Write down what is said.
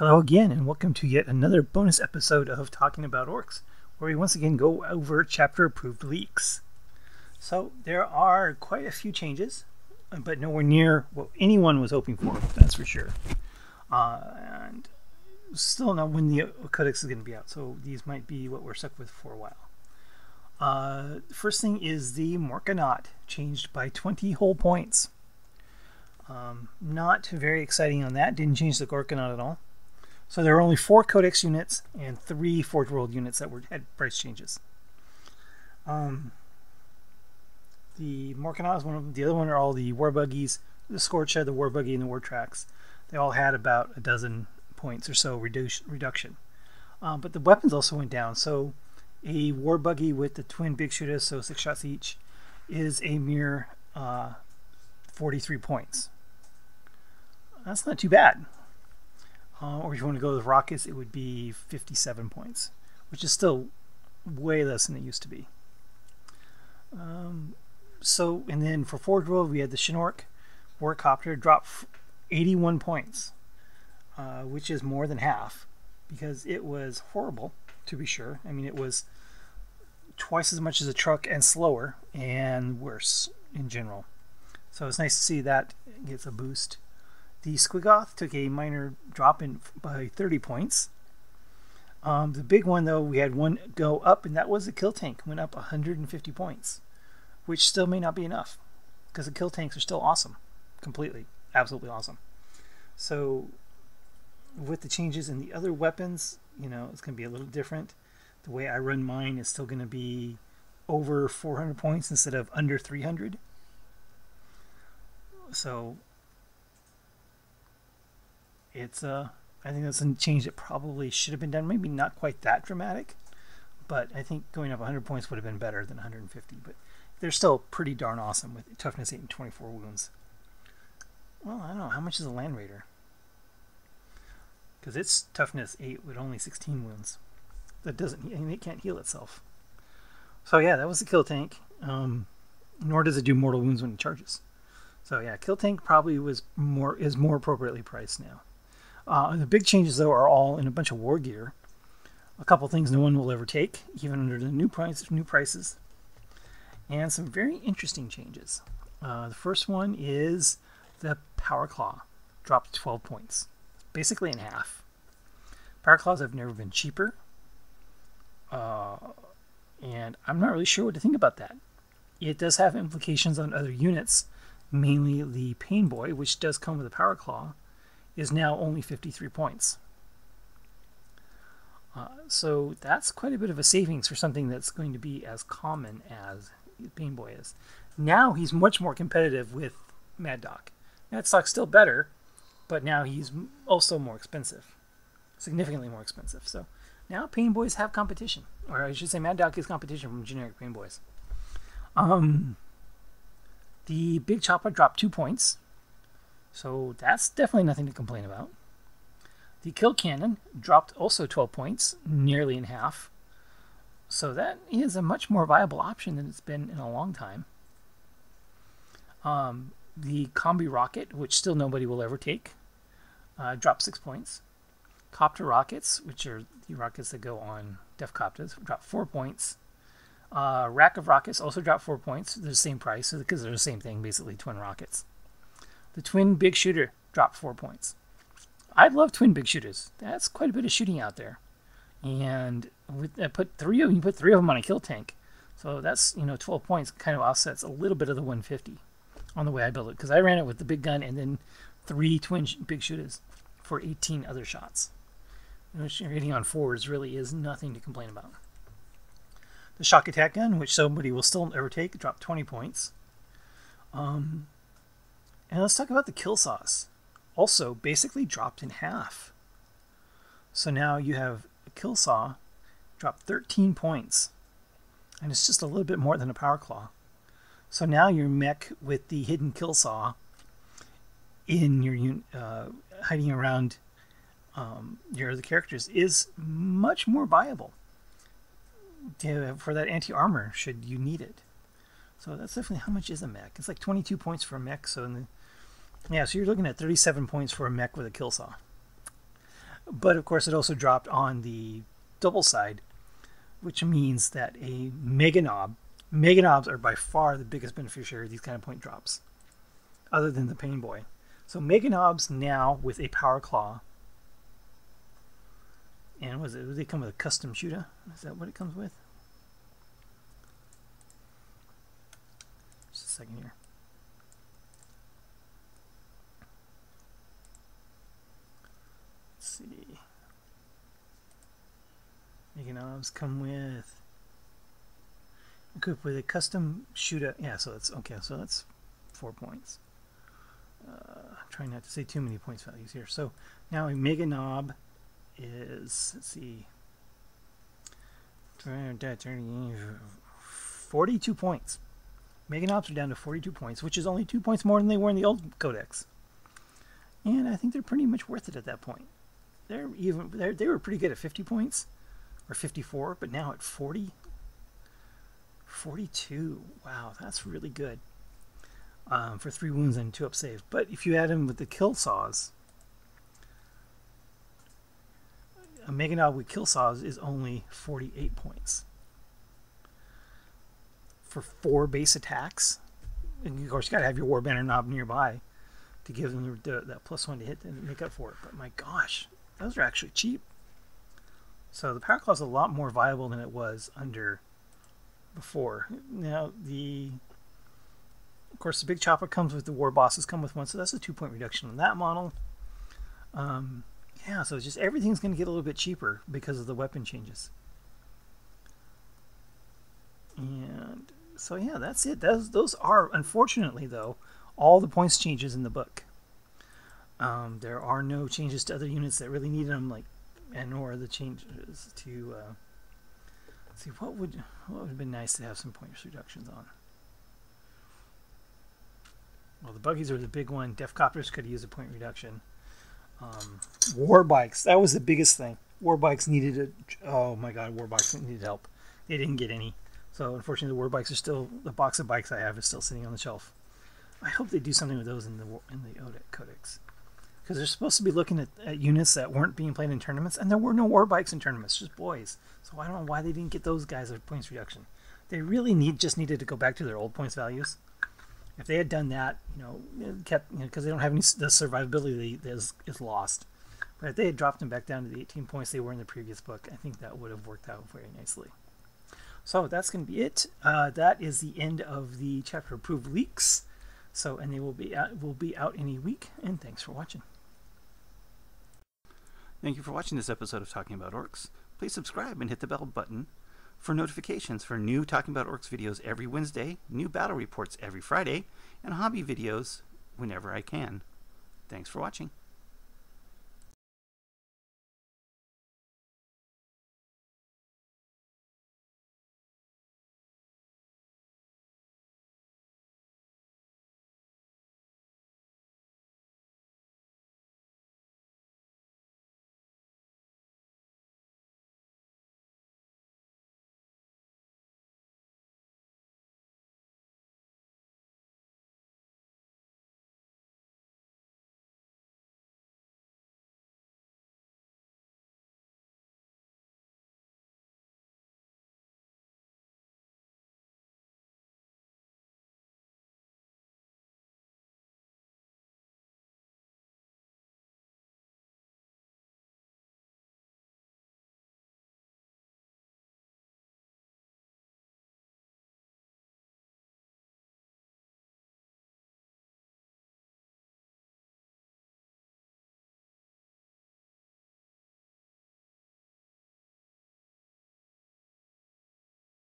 Hello again, and welcome to yet another bonus episode of Talking About Orks, where we once again go over chapter-approved leaks. So, there are quite a few changes, but nowhere near what anyone was hoping for, that's for sure. And still not when the Codex is going to be out, so these might be what we're stuck with for a while. The first thing is the Morkanaut, changed by 20 whole points. Not very exciting on that, didn't change the Gorkanaut at all. So there are only 4 Codex units and 3 Forge World units that had price changes. The Morkanaut is one of them. The other one are all the War Buggies, the Scorcha, the War Buggy, and the War Tracks. They all had about a dozen points or so reduction. But the weapons also went down. So a War Buggy with the twin big shooters, so 6 shots each, is a mere 43 points. That's not too bad. Or if you want to go with rockets, it would be 57 points, which is still way less than it used to be. And then for Forge World, we had the Shinork Warcopter drop 81 points, which is more than half, because it was horrible, to be sure. I mean, it was twice as much as a truck and slower and worse in general. So it's nice to see that gets a boost. The Squiggoth took a minor drop by 30 points. The big one, though, we had one go up, and that was the Kill Tank. Went up 150 points, which still may not be enough, because the Kill Tanks are still awesome. Completely. Absolutely awesome. So, with the changes in the other weapons, you know, it's going to be a little different. The way I run mine is still going to be over 400 points instead of under 300. So it's I think that's a change that probably should have been done. Maybe not quite that dramatic, but I think going up 100 points would have been better than 150. But they're still pretty darn awesome with toughness 8 and 24 wounds. Well, I don't know, how much is a Land Raider? Because it's toughness 8 with only 16 wounds. That doesn't, I mean, it can't heal itself. So yeah, that was the Kill Tank. Nor does it do mortal wounds when it charges. So yeah, Kill Tank probably is more appropriately priced now. The big changes, though, are all in a bunch of war gear. A couple things no one will ever take, even under the new prices. And some very interesting changes. The first one is the Power Claw. Dropped 12 points. Basically in half. Power Claws have never been cheaper. And I'm not really sure what to think about that. It does have implications on other units. Mainly the Pain Boy, which does come with a Power Claw, is now only 53 points. So that's quite a bit of a savings for something that's going to be as common as Pain Boy is. Now he's much more competitive with Mad Doc. Mad Doc's still better, but now he's also more expensive. Significantly more expensive. So now Pain Boys have competition. Or I should say Mad Doc is competition from generic Pain Boys. The Big Chopper dropped 2 points, so that's definitely nothing to complain about. The Kill Cannon dropped also 12 points, nearly in half, so that is a much more viable option than it's been in a long time. The Combi Rocket, which still nobody will ever take, dropped 6 points. Copter Rockets, which are the rockets that go on Def Copters, dropped 4 points. Rack of Rockets also dropped 4 points. They're the same price because they're the same thing, basically twin rockets. The Twin Big Shooter dropped 4 points. I love twin big shooters. That's quite a bit of shooting out there. And I put 3 of them. You put 3 of them on a Kill Tank, so that's 12 points. Kind of offsets a little bit of the 150 on the way I built it, because I ran it with the big gun and then 3 twin big shooters for 18 other shots. Rating on forwards really is nothing to complain about. The Shock Attack Gun, which somebody will still never take, dropped 20 points. And let's talk about the Kill Saws. Also, basically dropped in half. So now you have a Kill Saw drop 13 points. And it's just a little bit more than a Power Claw. So now your mech with the hidden Kill Saw in your hiding around your other characters is much more viable for that anti-armor should you need it. So that's definitely, how much is a mech? It's like 22 points for a mech. So so you're looking at 37 points for a mech with a Kill Saw. But of course, it also dropped on the double side, which means that a Mega Knobs are by far the biggest beneficiary of these kind of point drops, other than the Pain Boy. So Mega Knobs now with a Power Claw. And was it? Does it come with a custom shooter? Is that what it comes with? Just a second here. Let's see. Mega Knobs come with. Equipped with a custom shooter. Yeah, so that's okay. So that's 4 points. Trying not to say too many points values here. So now a Mega Knob is, let's see, 42 points. Mega Knobs are down to 42 points, which is only 2 points more than they were in the old codex. And I think they're pretty much worth it at that point. They were pretty good at 50 points, or 54, but now at 40, 42. Wow, that's really good for 3 wounds and 2 up save. But if you add them with the kill saws, a Mega Knob with kill saws is only 48 points for 4 base attacks. And of course, you gotta have your Warbanner knob nearby to give them that +1 to hit and make up for it. But my gosh, those are actually cheap. So the Power Claw is a lot more viable than it was under before. Now of course, the Big Chopper comes with the War Bosses come with one, so that's a 2-point reduction on that model. Yeah, so it's just everything's going to get a little bit cheaper because of the weapon changes. And so yeah, that's it. Those are, unfortunately though, all the points changes in the book. There are no changes to other units that really needed them, nor the changes to. Let's see, what would have been nice to have some points reductions on. Well, the buggies are the big one. Defcopters could use a point reduction. War bikes, that was the biggest thing. War bikes needed oh my god, war bikes needed help. They didn't get any. So unfortunately the war bikes are still, the box of bikes I have is still sitting on the shelf. I hope they do something with those in the codex. Because they're supposed to be looking at units that weren't being played in tournaments, and there were no war bikes in tournaments, just boys. So I don't know why they didn't get those guys a points reduction. They really just needed to go back to their old points values. If they had done that, because they don't have any, the survivability is lost. But if they had dropped them back down to the 18 points they were in the previous book, I think that would have worked out very nicely. So that's going to be it. That is the end of the chapter approved leaks. So, and they will be out in a week. And thanks for watching. Thank you for watching this episode of Talking About Orcs. Please subscribe and hit the bell button for notifications for new Talking About Orcs videos every Wednesday, new battle reports every Friday, and hobby videos whenever I can. Thanks for watching.